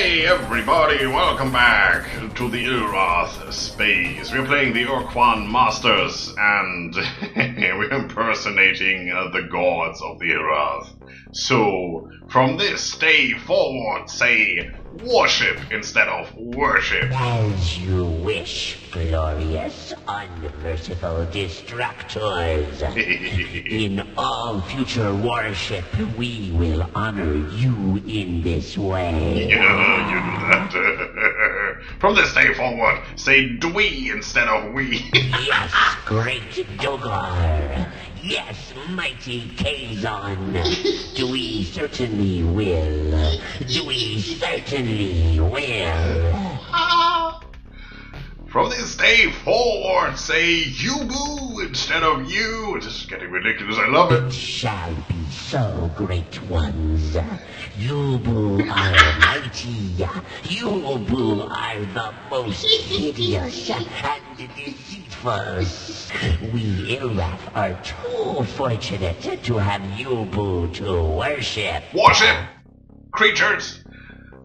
Hey everybody, welcome back to the Ur-Quan space. We're playing the Ur-Quan Masters and we're impersonating the gods of the Ur-Quan. So, from this day forward, say worship instead of worship. As you wish, glorious, unmerciful destructors. In all future worship, we will honor you in this way. Yeah, you do that. From this day forward, say dwee instead of we. Yes, great Dogar. Yes, mighty Kazon. We certainly will. We certainly will. From this day forward, say you boo instead of you. It's just getting ridiculous. I love it. It shall be so, great ones. Yubu are mighty. Yubu are the most hideous and deceitful. We Ilrath are too fortunate to have Yubu to worship. Worship? Creatures?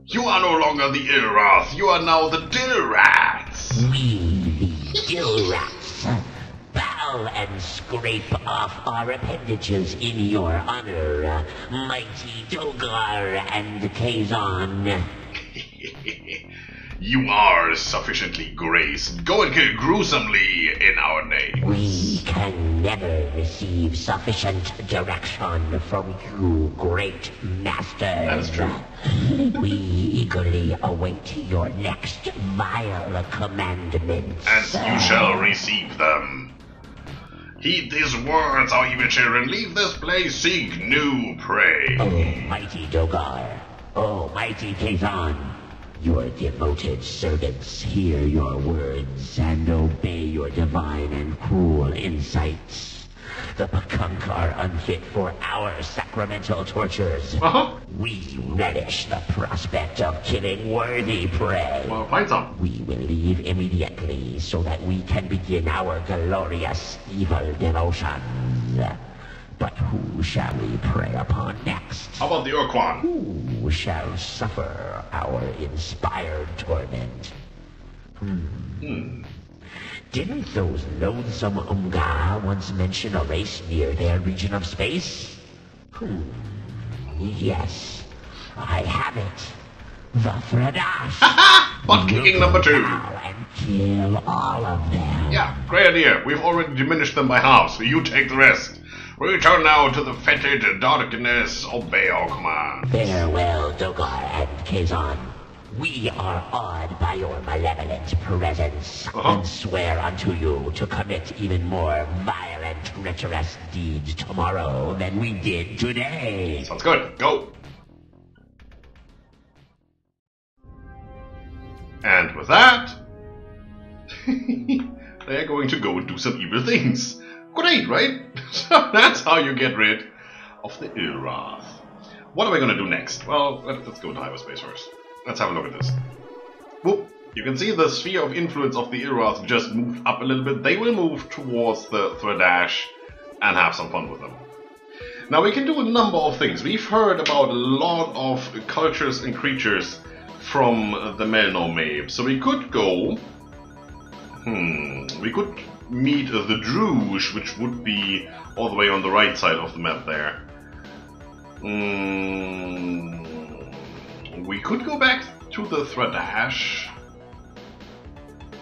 You are no longer the Ilrath. You are now the Dilrats. We, the Dilrats, bow and scrape off our appendages in your honor, mighty Dogar and Kazon. You are sufficiently graced. Go and kill gruesomely in our name. We can never receive sufficient direction from you, great masters. That is true. We eagerly await your next vile commandments. And you shall receive them. Heed these words, our evil children. Leave this place, seek new prey. Oh, mighty Dogar. Oh, mighty Kazon. Your devoted servants hear your words and obey your divine and cruel insights. The Pakunk are unfit for our sacramental tortures. We relish the prospect of killing worthy prey. Well, find some. We will leave immediately so that we can begin our glorious evil devotions. But who shall we prey upon next? How about the Ur-Quan? Who shall suffer our inspired torment? Didn't those loathsome Umga once mention a race near their region of space? Yes, I have it. The Thradash. Butt kicking number 2. And kill all of them. Yeah, great idea. We've already diminished them by half, so you take the rest. Return now to the fetid darkness. Obey our command. Farewell, Dogar and Kazon. We are awed by your malevolent presence, and swear unto you to commit even more violent, treacherous deeds tomorrow than we did today. Sounds good. Go. And with that, they're going to go and do some evil things. Great, right? So that's how you get rid of the Ur-Quan. What are we going to do next? Well, let's go to hyperspace first. Let's have a look at this. Whoop. You can see the sphere of influence of the Ur-Quan just moved up a little bit. They will move towards the Thradash and have some fun with them. Now we can do a number of things. We've heard about a lot of cultures and creatures from the Melno Mabe. So we could go... we could meet the Druge, which would be all the way on the right side of the map there. We could go back to the Thradash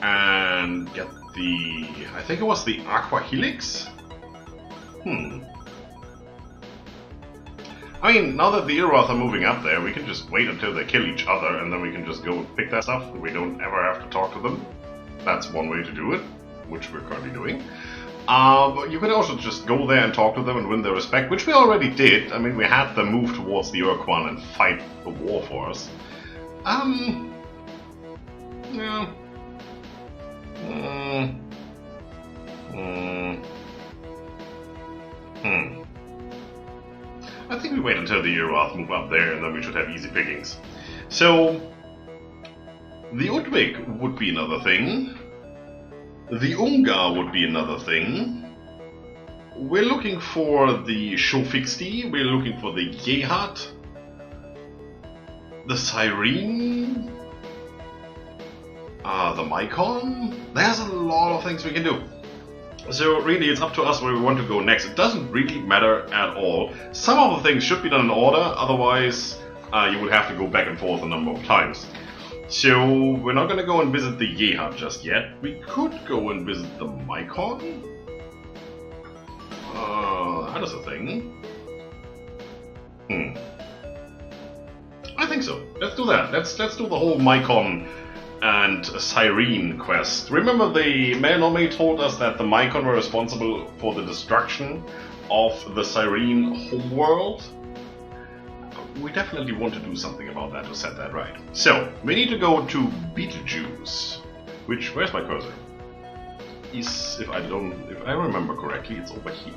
and get the... I think it was the Aqua Helix? I mean, now that the Ur-Quan are moving up there, we can just wait until they kill each other and then we can just go and pick that stuff. We don't ever have to talk to them. That's one way to do it, which we're currently doing. But you could also just go there and talk to them and win their respect, which we already did. I mean, we had them move towards the Ur-Quan and fight the war for us. Yeah. I think we wait until the Ur-Quan move up there and then we should have easy pickings. So, the Udvig would be another thing. The Ungar would be another thing. We're looking for the Shofixti, we're looking for the Yehat. The Siren? The Mycon? There's a lot of things we can do. So really it's up to us where we want to go next. It doesn't really matter at all. Some of the things should be done in order, otherwise you would have to go back and forth a number of times. So we're not going to go and visit the Ye Hut just yet. We could go and visit the Mycon. That is a thing. I think so. Let's do that. Let's do the whole Mycon and Siren quest. Remember the Melnome told us that the Mycon were responsible for the destruction of the Siren homeworld? We definitely want to do something about that to set that right. So, we need to go to Beetlejuice. Where's my cursor? If I remember correctly, it's over here.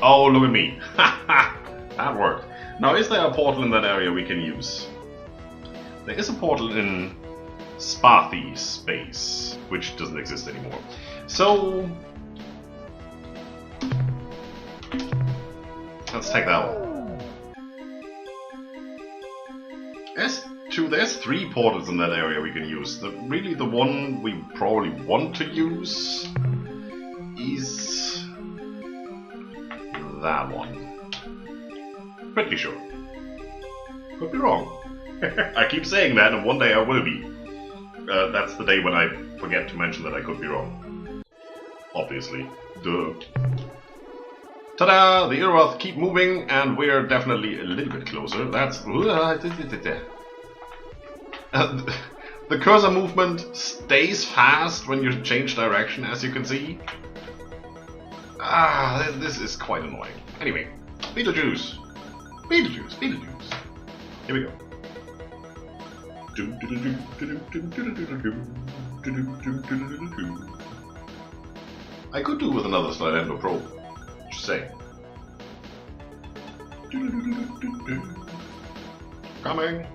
Oh, look at me. Haha! That worked. Now, is there a portal in that area we can use? There is a portal in Spathy space, which doesn't exist anymore. So, let's take that one. There's 3 portals in that area we can use. Really the one we probably want to use is that one. Pretty sure. Could be wrong. I keep saying that, and one day I will be. That's the day when I forget to mention that I could be wrong. Obviously. Duh. Ta-da! The Ur-Wrath keep moving, and we're definitely a little bit closer. That's... the cursor movement stays fast when you change direction, as you can see. This is quite annoying. Anyway, Beetlejuice. Beetlejuice. Here we go. I could do with another Slidendo Pro. Just saying. Coming.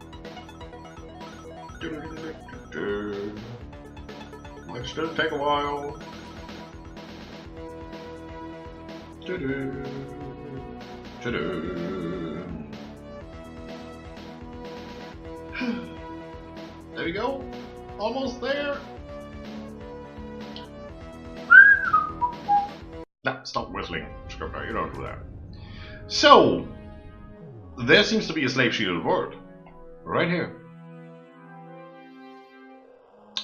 Might still take a while. There we go. Almost there. Nah, stop whistling, Scryptar. You don't do that. So, there seems to be a slave shielded word. Right here.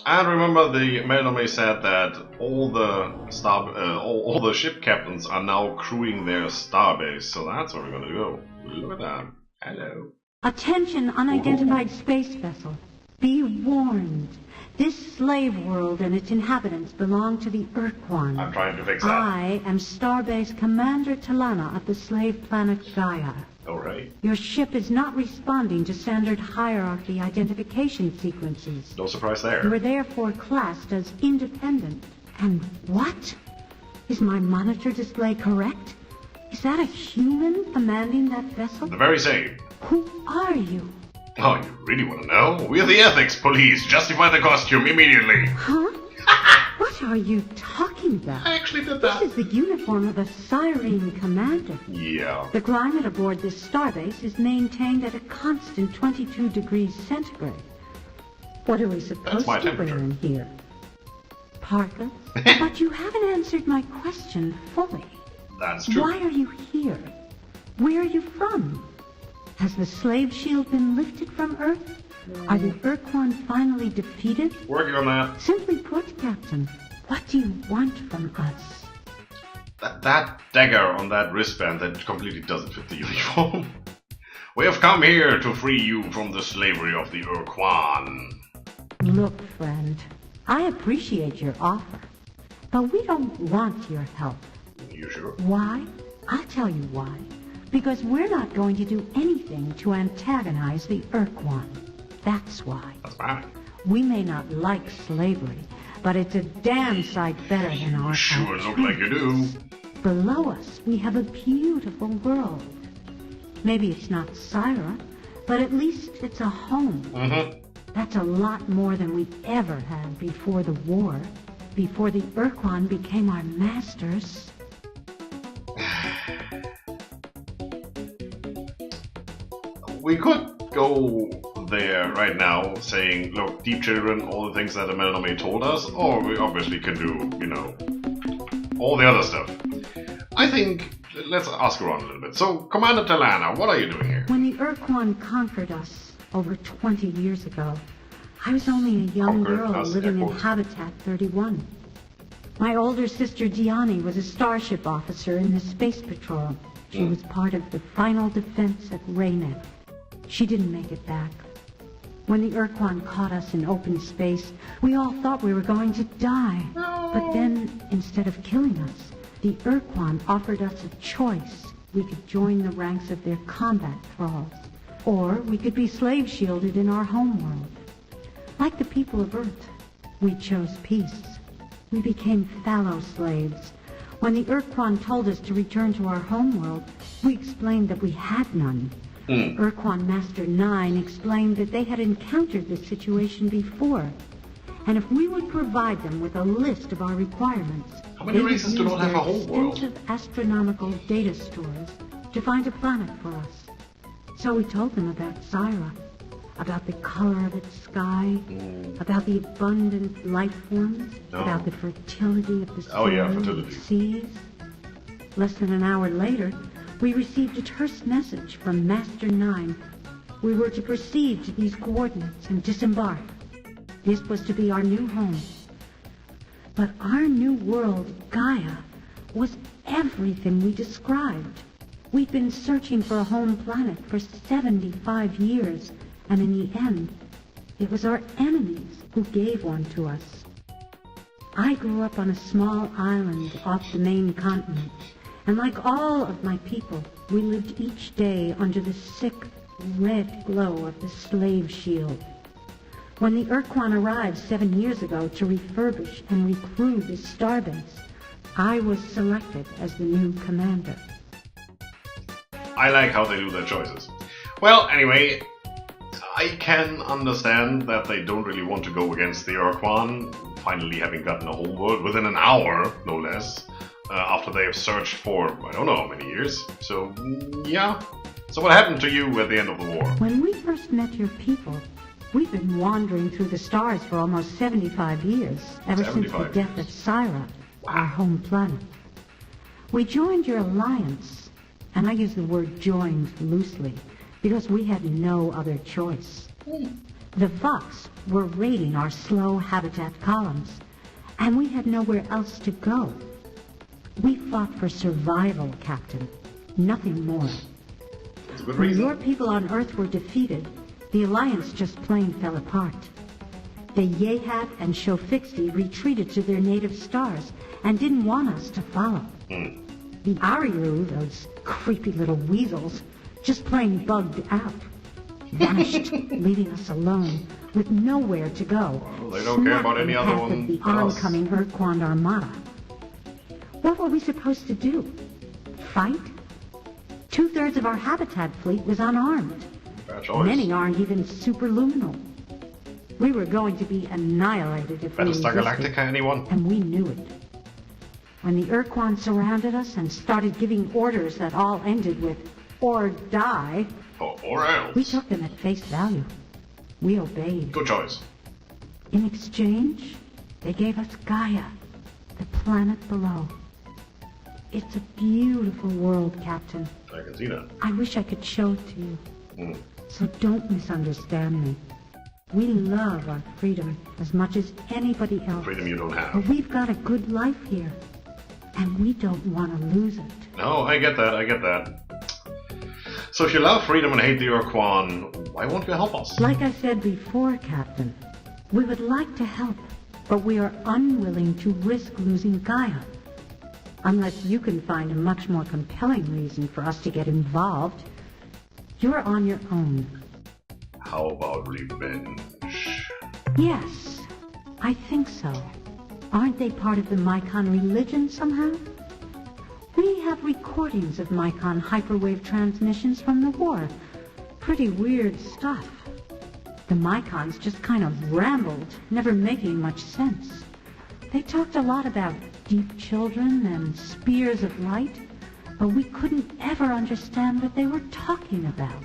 And remember, the Melnome said that all the ship captains are now crewing their starbase, so that's where we're gonna go. Look at that. Hello. Attention, unidentified space vessel. Be warned. This slave world and its inhabitants belong to the Ur-Quan. I'm trying to fix that. I am Starbase Commander Talana of the slave planet Gaia. Alright. Your ship is not responding to standard hierarchy identification sequences. No surprise there. You are therefore classed as independent. And what? Is my monitor display correct? Is that a human commanding that vessel? The very same. Who are you? Oh, you really want to know? We're the ethics police. Justify the costume immediately. Huh? What are you talking about? I actually did that. This is the uniform of a Siren commander. Yeah. The climate aboard this starbase is maintained at a constant 22 degrees centigrade. What are we supposed to wear in here? Parkas? But you haven't answered my question fully. That's true. Why are you here? Where are you from? Has the slave shield been lifted from Earth? Are the Ur-Quan finally defeated? Working on that. Simply put, Captain, what do you want from us? That dagger on that wristband that completely doesn't fit the uniform. We have come here to free you from the slavery of the Ur-Quan. Look, friend, I appreciate your offer, but we don't want your help. You sure? Why? I'll tell you why. Because we're not going to do anything to antagonize the Ur-Quan. That's why. That's fine. We may not like slavery, but it's a damn sight better than our sure look like you do. Below us, we have a beautiful world. Maybe it's not Syra, but at least it's a home. Mm-hmm. That's a lot more than we ever had before the war, before the Ur-Quan became our masters. We could go there right now saying, look, deep children, all the things that the Melanomaid told us, or we obviously can do, you know, all the other stuff. I think, let's ask around a little bit. So, Commander Talana, what are you doing here? When the Ur-Quan conquered us over 20 years ago, I was only a young girl living in Habitat 31. My older sister Diani was a starship officer in the Space Patrol. She was part of the final defense at Reiche. She didn't make it back. When the Ur-Quan caught us in open space, we all thought we were going to die. But then, instead of killing us, the Ur-Quan offered us a choice. We could join the ranks of their combat thralls, or we could be slave-shielded in our homeworld. Like the people of Earth, we chose peace. We became fallow slaves. When the Ur-Quan told us to return to our homeworld, we explained that we had none. Ur-Quan Master 9 explained that they had encountered this situation before, and if we would provide them with a list of our requirements, how many races do not have a homeworld? Extensive astronomical data stores to find a planet for us. So we told them about Syra, about the color of its sky, about the abundant life forms, about the fertility of the soil and seas. Less than an hour later, we received a terse message from Master 9. We were to proceed to these coordinates and disembark. This was to be our new home. But our new world, Gaia, was everything we described. We'd been searching for a home planet for 75 years, and in the end, it was our enemies who gave one to us. I grew up on a small island off the main continent, and like all of my people, we lived each day under the sick, red glow of the slave shield. When the Ur-Quan arrived 7 years ago to refurbish and recrew the starbase, I was selected as the new commander. I like how they do their choices. Well, anyway, I can understand that they don't really want to go against the Ur-Quan, finally having gotten a homeworld within an hour, no less, after they have searched for, I don't know how many years. So, yeah. So what happened to you at the end of the war? When we first met your people, we've been wandering through the stars for almost 75 years, ever since the death of Syra, our home planet. We joined your alliance, and I use the word joined loosely, because we had no other choice. The Vox were raiding our slow habitat columns, and we had nowhere else to go. We fought for survival, Captain. Nothing more. That's a good reason. When your people on Earth were defeated, the Alliance just plain fell apart. The Yehat and Shofixi retreated to their native stars and didn't want us to follow. The Ariru, those creepy little weasels, just plain bugged out. Vanished, leaving us alone, with nowhere to go. Well, they don't care about any other one. The oncoming Ur-Quan Armada. What were we supposed to do? Fight? 2/3 of our habitat fleet was unarmed. Many aren't even superluminal. We were going to be annihilated if we resisted. Battlestar Galactica, anyone? And we knew it. When the Ur-Quan surrounded us and started giving orders that all ended with, or die, or else. We took them at face value. We obeyed. Good choice. In exchange, they gave us Gaia, the planet below. It's a beautiful world, Captain. I can see that. I wish I could show it to you. So don't misunderstand me. We love our freedom as much as anybody else. Freedom you don't have. But we've got a good life here, and we don't want to lose it. No, I get that. So if you love freedom and hate the Ur-Quan, why won't you help us? Like I said before, Captain, we would like to help, but we are unwilling to risk losing Gaia. Unless you can find a much more compelling reason for us to get involved. You're on your own. How about revenge? Yes, I think so. Aren't they part of the Mycon religion somehow? We have recordings of Mycon hyperwave transmissions from the war. Pretty weird stuff. The Mycons just kind of rambled, never making much sense. They talked a lot about deep children and spears of light, but we couldn't ever understand what they were talking about.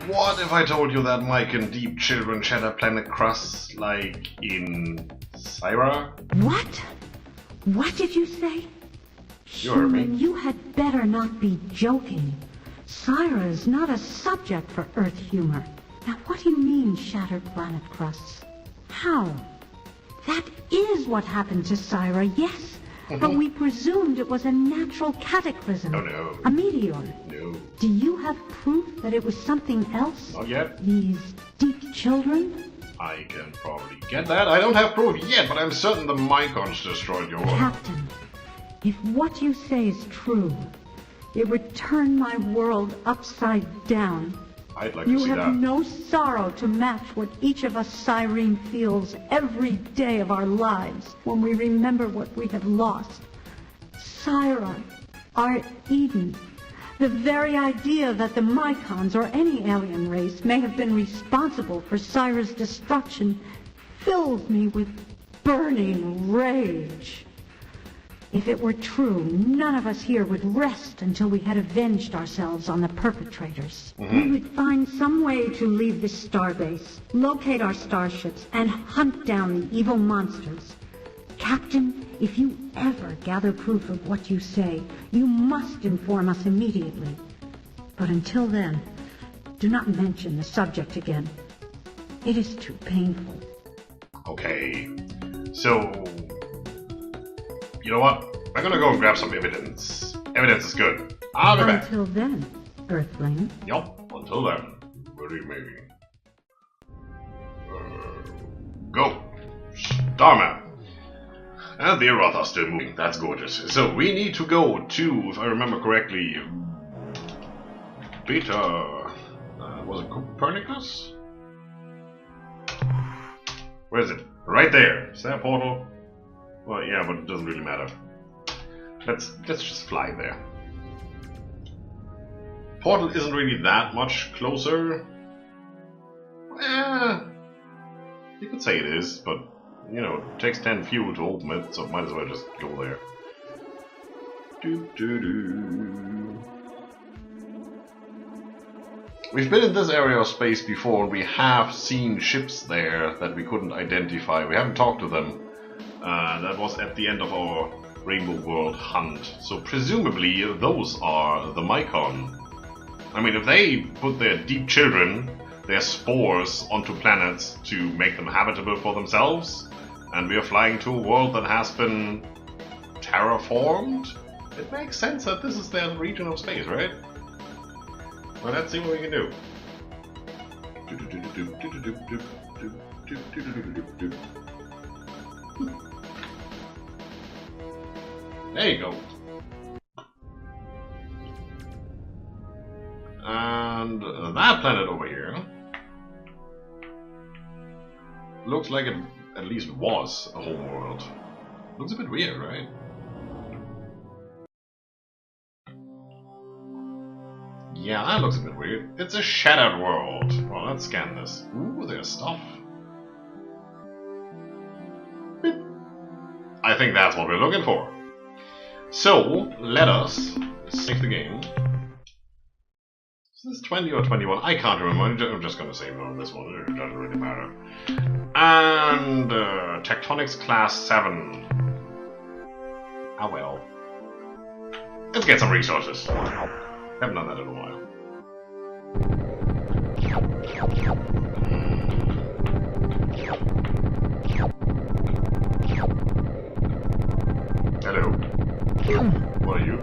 What if I told you that Mike and Deep children shatter planet crusts like in Syra? What? What did you say? You heard me. Human, you had better not be joking. Syra is not a subject for Earth humor. Now, what do you mean, shattered planet crusts? How? That is what happened to Syra, yes. But we presumed it was a natural cataclysm. Oh, no. A meteor. No. Do you have proof that it was something else? Not yet. These deep children? I can probably get that. I don't have proof yet, but I'm certain the Mycons destroyed your world. Captain, if what you say is true, it would turn my world upside down. I'd like to see that. You have no sorrow to match what each of us Cyrene feels every day of our lives when we remember what we have lost. Syra, our Eden, the very idea that the Mycons or any alien race may have been responsible for Syra's destruction fills me with burning rage. If it were true, none of us here would rest until we had avenged ourselves on the perpetrators. We would find some way to leave this starbase, locate our starships, and hunt down the evil monsters. Captain, if you ever gather proof of what you say, you must inform us immediately. But until then, do not mention the subject again. It is too painful. Okay, so... You know what? I'm gonna go and grab some evidence. Evidence is good. I'll be back. Until then, Earthling. Yup, until then. Believe me. Go. Starman. And the Ur-Quan are still moving. That's gorgeous. So we need to go to, if I remember correctly, Beta... was it Copernicus? Where is it? Right there. Is that a portal? Well, yeah, but it doesn't really matter. Let's just fly there. Portal isn't really that much closer. You could say it is, but you know, it takes 10 fuel to open it, so might as well just go there. We've been in this area of space before, and we have seen ships there that we couldn't identify. We haven't talked to them. That was at the end of our Rainbow World hunt. So presumably those are the Mycon. I mean, if they put their deep children, their spores, onto planets to make them habitable for themselves, and we are flying to a world that has been terraformed, it makes sense that this is their region of space, right? Well, let's see what we can do. There you go. And that planet over here looks like it at least was a home world. Looks a bit weird, right? Yeah, that looks a bit weird. It's a shattered world. Well, let's scan this. Ooh, there's stuff. I think that's what we're looking for. So, let us save the game. Is this 20 or 21? I can't remember. I'm just going to save it on this one. It doesn't really matter. And Tectonics Class 7. Ah well. Let's get some resources. Haven't done that in a while. Hello. What are you?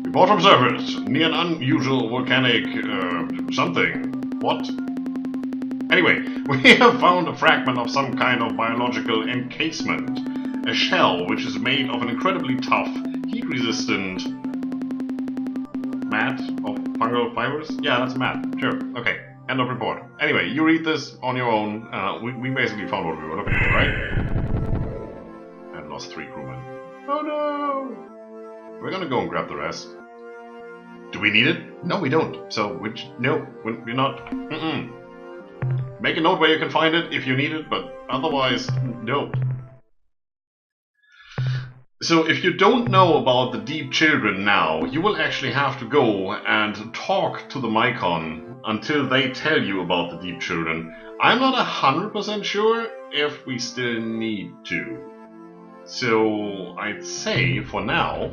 Report from surface. Near an unusual volcanic something. What? Anyway, we have found a fragment of some kind of biological encasement. A shell which is made of an incredibly tough, heat-resistant mat of fungal fibers? Yeah, that's a mat. Sure. Okay. End of report. Anyway, you read this on your own. We basically found what we were looking for, right? And lost 3 crewmen. Oh no! We're gonna go and grab the rest. Do we need it? No, we don't. So, no, we're not. Make a note where you can find it if you need it, but otherwise, no. So if you don't know about the Deep Children now, you will actually have to go and talk to the Mycon until they tell you about the Deep Children. I'm not 100% sure if we still need to. So I'd say, for now,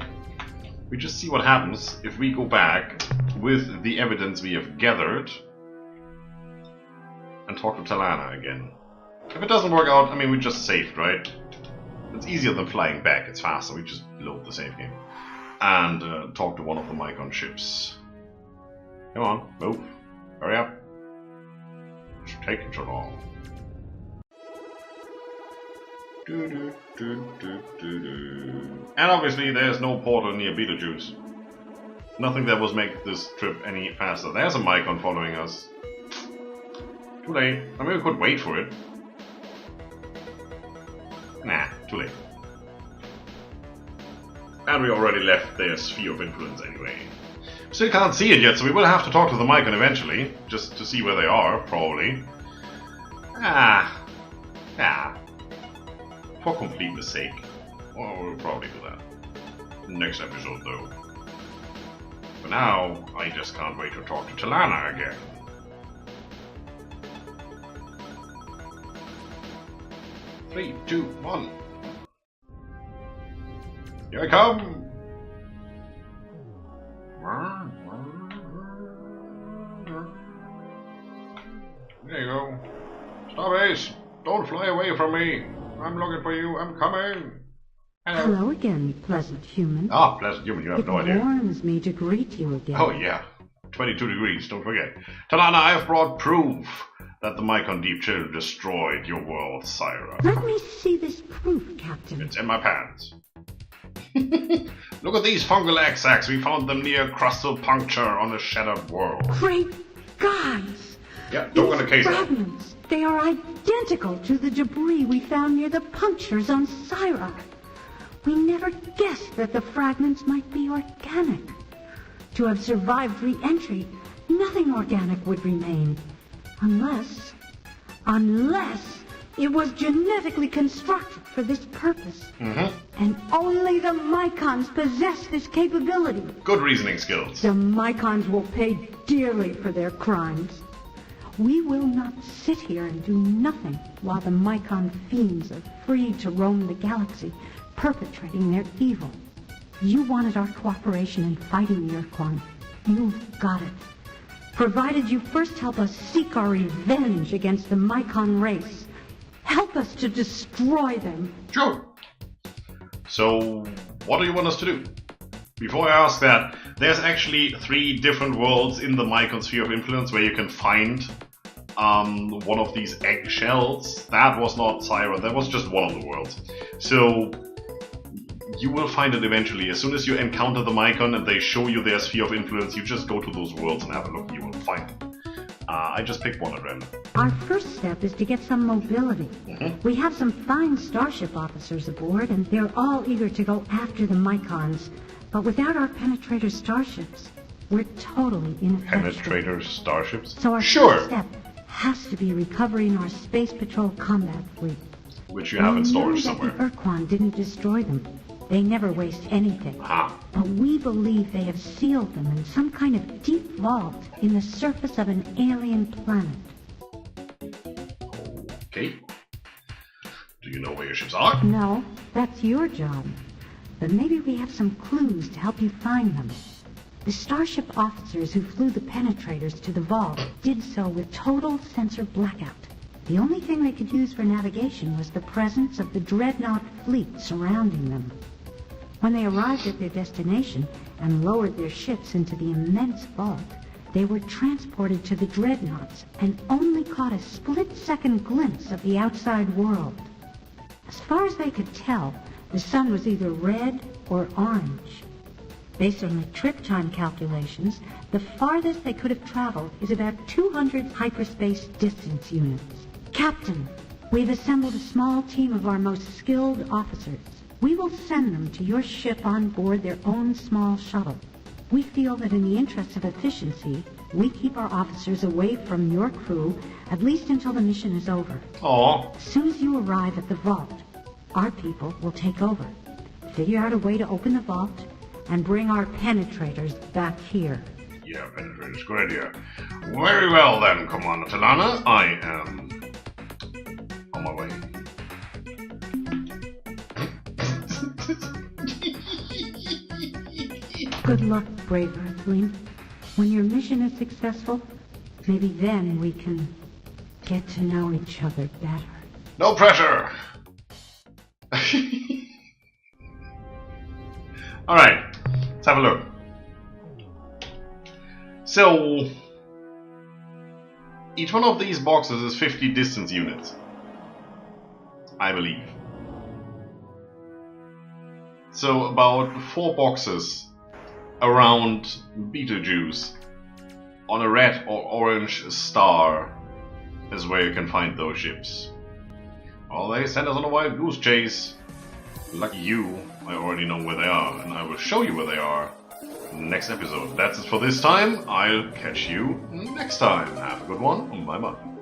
we just see what happens if we go back with the evidence we have gathered and talk to Talana again. If it doesn't work out, I mean, we just saved, right? It's easier than flying back, it's faster, we just load the save game. And talk to one of the Mycon ships. Come on, move. Hurry up. It's taking so long. And obviously there's no portal near Beetlejuice. Nothing that will make this trip any faster. There's a Mycon following us. Too late. I mean, we could wait for it. Nah, too late. And we already left their sphere of influence anyway. Still can't see it yet, so we will have to talk to the Mycon eventually, just to see where they are, probably. For completeness sake. Well, we'll probably do that. Next episode, though. For now, I just can't wait to talk to Talana again. Three, two, one. Here I come! There you go. Starbase, don't fly away from me. I'm looking for you. I'm coming. Hello again, pleasant human. Ah, pleasant human. You have no idea. It warms me to greet you again. Oh, yeah. 22 degrees, don't forget. Talana, I have brought proof that the Mycon Deep Children destroyed your world, Syra. Let me see this proof, Captain. It's in my pants. Look at these fungal egg sacs. We found them near crustal puncture on a shattered world. Great guys! Yeah, don't go in the case. Fragments. They are identical to the debris we found near the punctures on Syra. We never guessed that the fragments might be organic. To have survived re-entry, nothing organic would remain. Unless it was genetically constructed for this purpose. And only the Mycons possess this capability. Good reasoning skills. The Mycons will pay dearly for their crimes. We will not sit here and do nothing while the Mycon fiends are free to roam the galaxy, perpetrating their evil. You wanted our cooperation in fighting the Ur-Quan. You've got it. Provided you first help us seek our revenge against the Mycon race. Help us to destroy them. Sure. So, what do you want us to do? Before I ask that, there's actually 3 different worlds in the Mycon Sphere of Influence where you can find one of these eggshells. That was not Syra, that was just one of the worlds. So, you will find it eventually. As soon as you encounter the Mycon and they show you their Sphere of Influence, you just go to those worlds and have a look. You will find them. I just picked one at random. Our first step is to get some mobility. We have some fine starship officers aboard, and they're all eager to go after the Mycons. But without our penetrator starships, we're totally ineffective. Penetrator starships? So our first step has to be recovering our Space Patrol combat fleet. Which you have in storage somewhere. The Ur-Quan didn't destroy them. They never waste anything. But we believe they have sealed them in some kind of deep vault in the surface of an alien planet. Okay. Do you know where your ships are? No, that's your job. But maybe we have some clues to help you find them. The starship officers who flew the penetrators to the vault did so with total sensor blackout. The only thing they could use for navigation was the presence of the dreadnought fleet surrounding them. When they arrived at their destination and lowered their ships into the immense vault, they were transported to the dreadnoughts and only caught a split-second glimpse of the outside world. As far as they could tell, the sun was either red or orange. Based on the trip time calculations, the farthest they could have traveled is about 200 hyperspace distance units. Captain, we've assembled a small team of our most skilled officers. We will send them to your ship on board their own small shuttle. We feel that in the interest of efficiency, we keep our officers away from your crew at least until the mission is over. Aww. As soon as you arrive at the vault, our people will take over. figure out a way to open the vault and bring our penetrators back here. Yeah, penetrators, good idea. Very well then, Commander Talana. I am on my way. Good luck, brave Earthling. When your mission is successful, maybe then we can get to know each other better. No pressure! Alright, let's have a look. So, each one of these boxes is 50 distance units, I believe. So about 4 boxes around Betelgeuse on a red or orange star is where you can find those ships. Well, they sent us on a wild goose chase. Lucky you, I already know where they are, and I will show you where they are in the next episode. That's it for this time. I'll catch you next time. Have a good one. Bye bye.